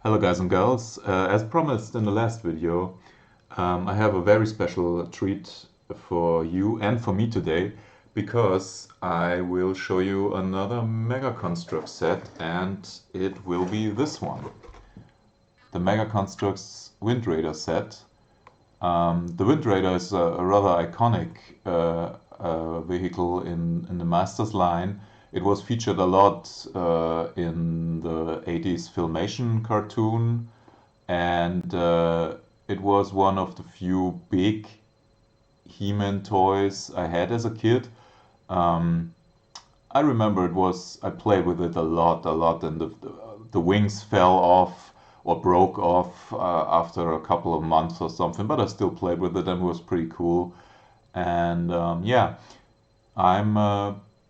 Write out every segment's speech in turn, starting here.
Hello guys and girls, as promised in the last video, I have a very special treat for you and for me today because I will show you another Mega Construx set, and it will be this one. The Mega Construx Wind Raider set. The Wind Raider is a rather iconic vehicle in the Masters line. It was featured a lot in the 80s Filmation cartoon, and it was one of the few big He-Man toys I had as a kid. I remember I played with it a lot, and the wings fell off or broke off after a couple of months or something, but I still played with it and it was pretty cool. And yeah, I'm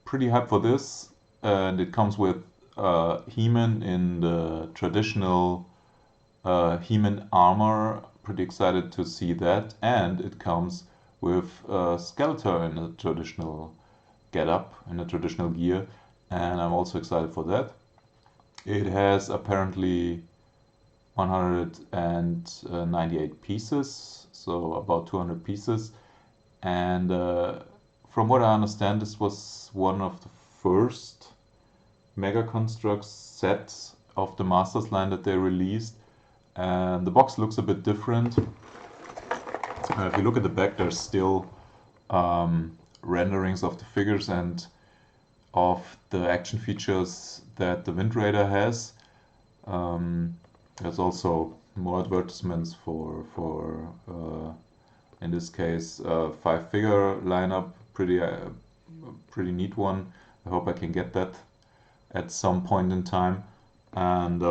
pretty hyped for this, and it comes with He-Man in the traditional He-Man armor. Pretty excited to see that, and it comes with Skeletor in a traditional getup, in a traditional gear, and I'm also excited for that. It has apparently 198 pieces, so about 200 pieces, and from what I understand, this was one of the first Mega Construx sets of the Masters line that they released, and the box looks a bit different. If you look at the back, there's still renderings of the figures and of the action features that the Wind Raider has. There's also more advertisements for in this case, 5-figure lineup. Pretty neat one. I hope I can get that at some point in time. And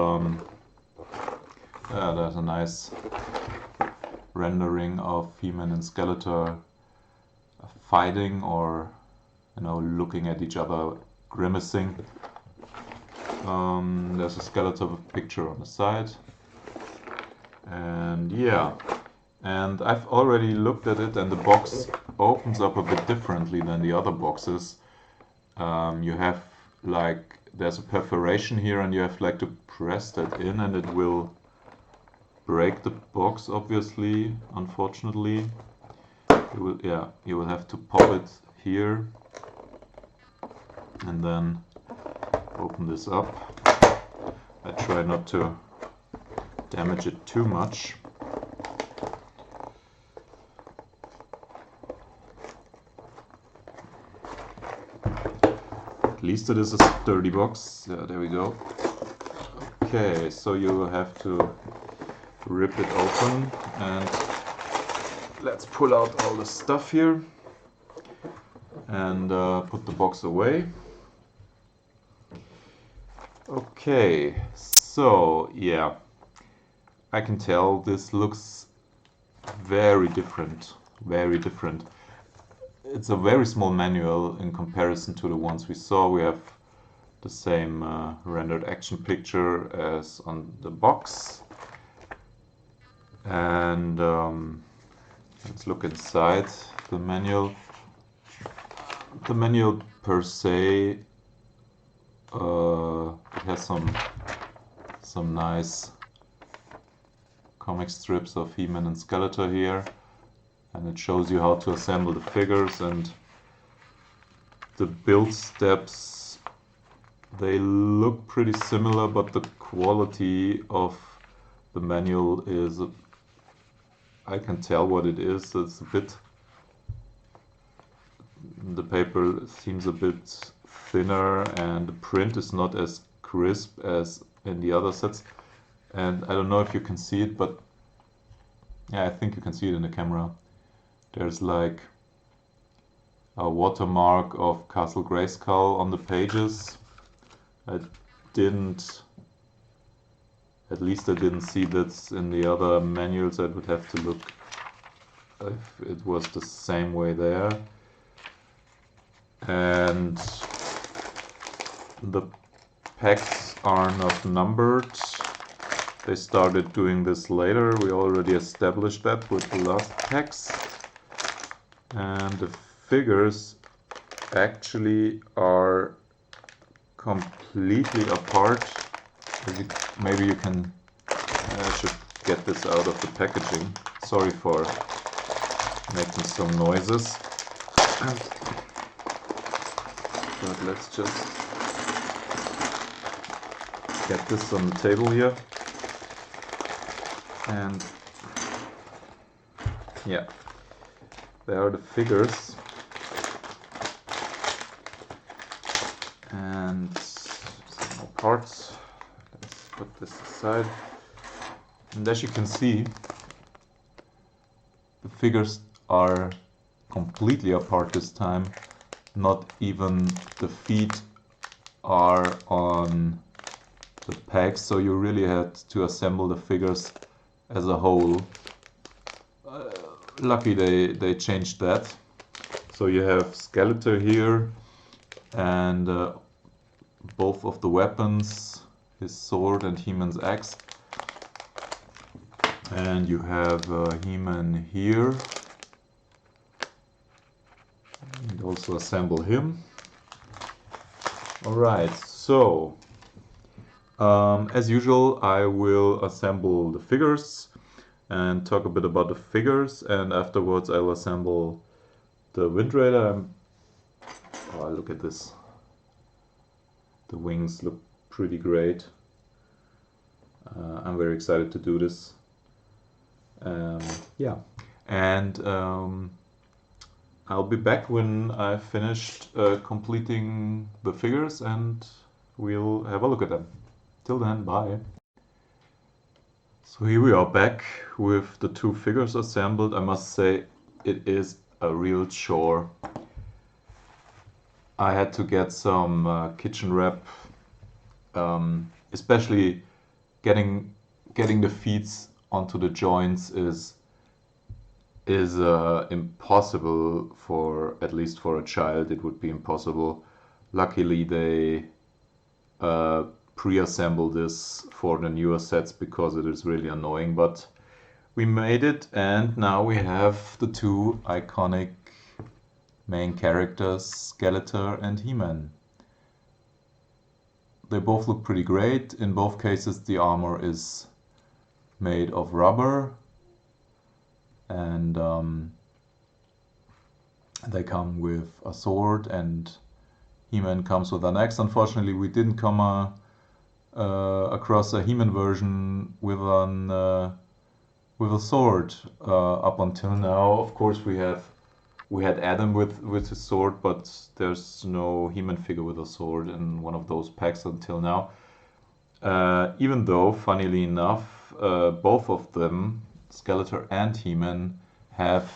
yeah, there's a nice rendering of He-Man and Skeletor fighting, or looking at each other, grimacing. There's a Skeletor picture on the side, and yeah, and I've already looked at it, and the box opens up a bit differently than the other boxes. You have there's a perforation here, and you have to press that in, and it will break the box, obviously, unfortunately. You will have to pop it here and then open this up. I try not to damage it too much. At least it is a sturdy box. Yeah, there we go. Okay, so you will have to rip it open, and let's pull out all the stuff here and put the box away. Okay, so yeah, I can tell this looks very different, very different. It's a very small manual in comparison to the ones we saw. We have the same rendered action picture as on the box. And let's look inside the manual. The manual per se has some nice comic strips of He-Man and Skeletor here, and it shows you how to assemble the figures and the build steps. They look pretty similar, but the quality of the manual is, I can tell what it is. It's a bit, the paper seems a bit thinner, and the print is not as crisp as in the other sets. And I don't know if you can see it, but yeah, I think you can see it in the camera. There's like a watermark of Castle Grayskull on the pages. At least I didn't see that in the other manuals. I would have to look if it was the same way there. And the packs are not numbered. They started doing this later. We already established that with the last packs. And the figures actually are completely apart. Maybe you can I should get this out of the packaging. Sorry for making some noises. But let's just get this on the table here. And yeah, there are the figures. And some more parts. Let's put this aside. And as you can see, the figures are completely apart this time. Not even the feet are on the pegs, so you really had to assemble the figures as a whole. Lucky they changed that. So you have Skeletor here and both of the weapons, his sword and He-Man's axe. And you have He-Man here. And also assemble him. Alright, so as usual I will assemble the figures and talk a bit about the figures, and afterwards I'll assemble the Wind Raider. Oh, look at this. The wings look pretty great. I'm very excited to do this. Yeah, and I'll be back when I've finished completing the figures and we'll have a look at them. Till then, bye. So here we are back with the two figures assembled. I must say it is a real chore. I had to get some kitchen wrap, especially getting the feet onto the joints is impossible, for at least for a child it would be impossible. Luckily they pre-assemble this for the newer sets because it is really annoying, but we made it, and now we have the two iconic main characters, Skeletor and He-Man. They both look pretty great. In both cases the armor is made of rubber, and they come with a sword, and He-Man comes with an axe. Unfortunately we didn't come across a He-Man version with a sword up until now. Of course we had Adam with his sword, but there's no He-Man figure with a sword in one of those packs until now. Even though, funnily enough, both of them, Skeletor and He-Man, have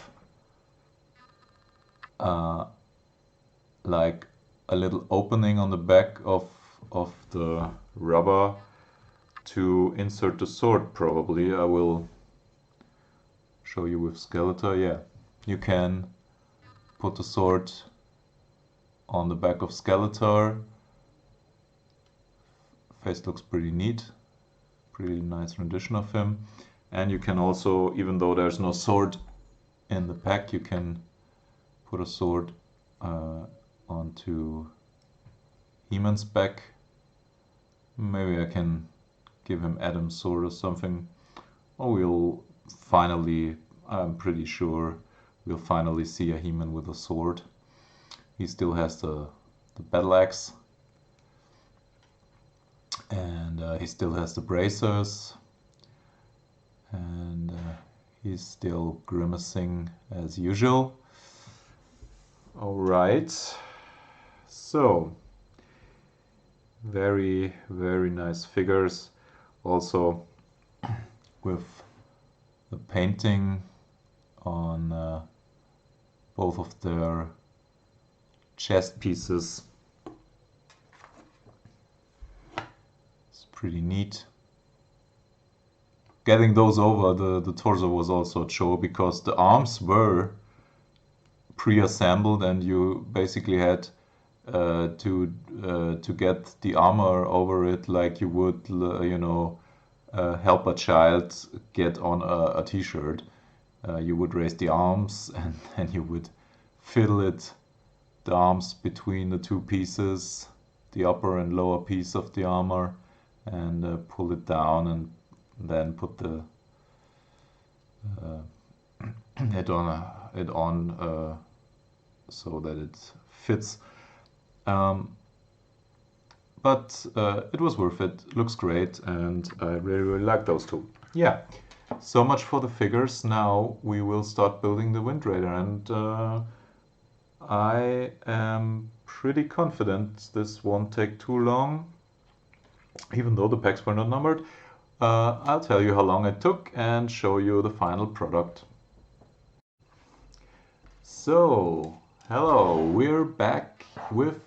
like a little opening on the back of the rubber to insert the sword, probably. I will show you with Skeletor. Yeah, you can put the sword on the back of Skeletor. Face looks pretty neat. Pretty nice rendition of him. And you can also, even though there's no sword in the pack, you can put a sword onto He-Man's back. Maybe I can give him Adam's sword or something. Or we'll finally, I'm pretty sure, we'll finally see a He-Man with a sword. He still has the battle axe. And he still has the bracers. And he's still grimacing as usual. Alright. So, very, very nice figures. Also with the painting on both of their chest pieces. It's pretty neat. Getting those over the torso was also a chore because the arms were pre-assembled and you basically had to get the armor over it like you would, help a child get on a t-shirt. You would raise the arms and then you would fiddle the arms between the two pieces, the upper and lower piece of the armor, and pull it down and then put the it on so that it fits. But it was worth it. Looks great, and I really like those two. Yeah. So much for the figures. Now we will start building the Wind Raider, and I am pretty confident this won't take too long, even though the packs were not numbered. I'll tell you how long it took and show you the final product. So, hello, we're back with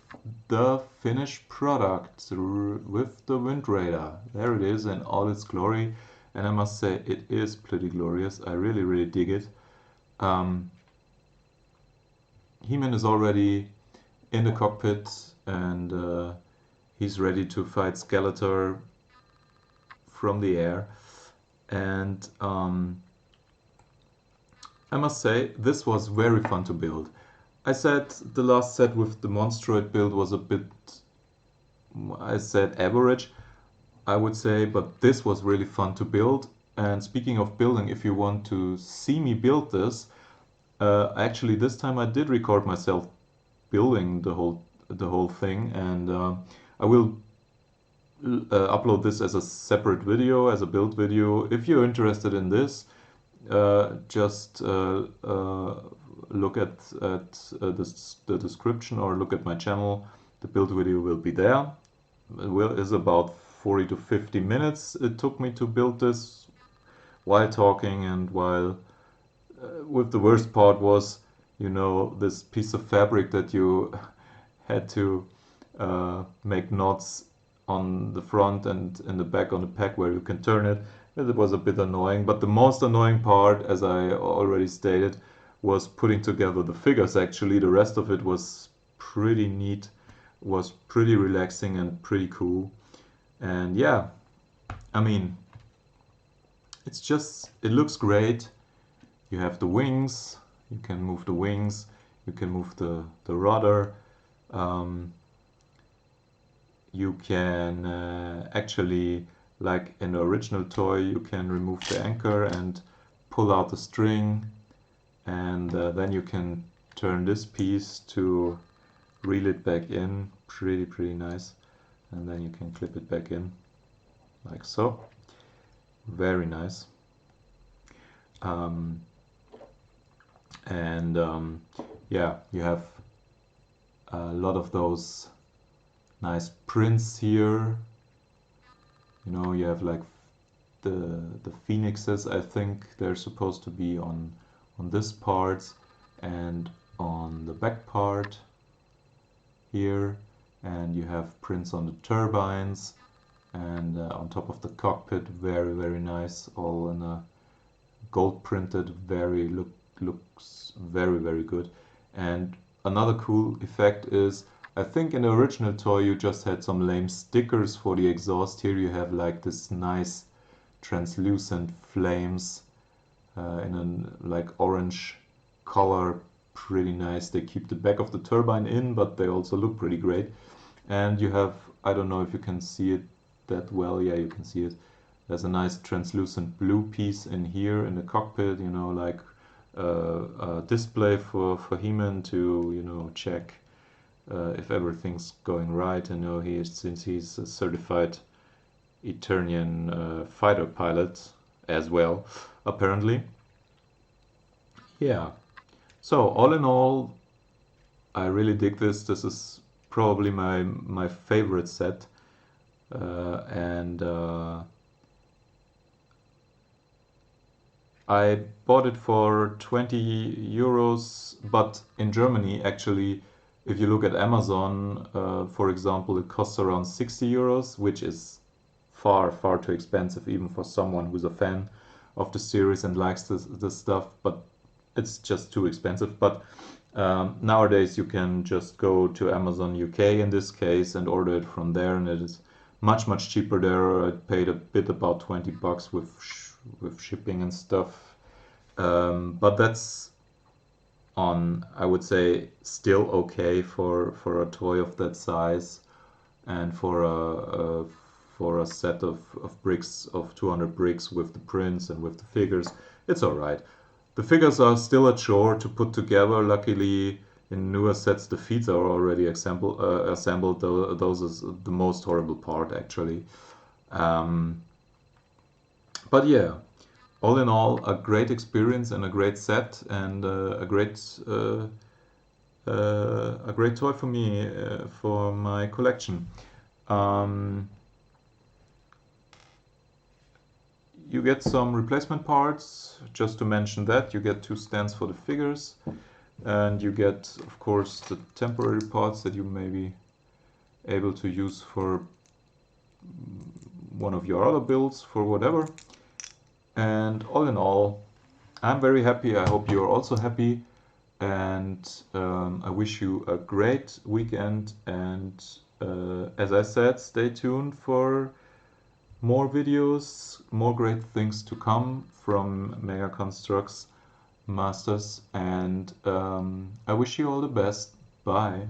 the finished product, with the Wind Raider. There it is in all its glory, and I must say it is pretty glorious. I really dig it. He-Man is already in the cockpit, and he's ready to fight Skeletor from the air. And I must say, this was very fun to build. I said the last set with the Monstroid build was a bit, I said average, I would say, but this was really fun to build. And speaking of building, if you want to see me build this, actually this time I did record myself building the whole thing, and I will upload this as a separate video, as a build video. If you're interested in this, just look at the description or look at my channel. The build video will be there. It is about 40 to 50 minutes it took me to build this, while talking and while with the worst part was, you know, this piece of fabric that you had to make knots on the front and in the back on the pack where you can turn it. It was a bit annoying, but the most annoying part, as I already stated, was putting together the figures. Actually, the rest of it was pretty neat, was pretty relaxing and pretty cool. And yeah, I mean, it looks great. You have the wings, you can move the wings, you can move the rudder. You can actually, like in the original toy, you can remove the anchor and pull out the string, and then you can turn this piece to reel it back in. Pretty nice. And then you can clip it back in like so. Very nice. Yeah, you have a lot of those nice prints here. You know, you have like the phoenixes. I think they're supposed to be on this part and on the back part here, and you have prints on the turbines and on top of the cockpit. Very nice, all in a gold printed. Looks very good. And another cool effect is, I think in the original toy you just had some lame stickers for the exhaust. Here you have like this nice translucent flames in a like orange color. Pretty nice. They keep the back of the turbine in, but they also look pretty great. And you have, I don't know if you can see it that well. Yeah, you can see it. There's a nice translucent blue piece in here in the cockpit, you know, like a display for He-Man to, you know, check if everything's going right. I know since he's a certified Eternian fighter pilot as well, apparently. Yeah. So all in all, I really dig this. This is probably my favorite set, and I bought it for 20 euros, but in Germany, actually, if you look at Amazon, for example, it costs around 60 euros, which is far too expensive, even for someone who's a fan of the series and likes this stuff, but it's just too expensive. But nowadays you can just go to Amazon UK in this case and order it from there, and it is much cheaper there. I paid a bit about 20 bucks with shipping and stuff, but that's I would say still okay for a toy of that size, and for for a set of bricks, of 200 bricks with the prints and with the figures. It's alright. The figures are still a chore to put together. Luckily, in newer sets, the feet are already assembled. Those is the most horrible part, actually. But yeah, all in all, a great experience and a great set, and a great toy for me, for my collection. You get some replacement parts, just to mention that. You get 2 stands for the figures, and you get, of course, the temporary parts that you may be able to use for one of your other builds, for whatever. And all in all, I'm very happy. I hope you're also happy, and I wish you a great weekend. And as I said, stay tuned for more videos, more great things to come from Mega Construx Masters, and I wish you all the best. Bye.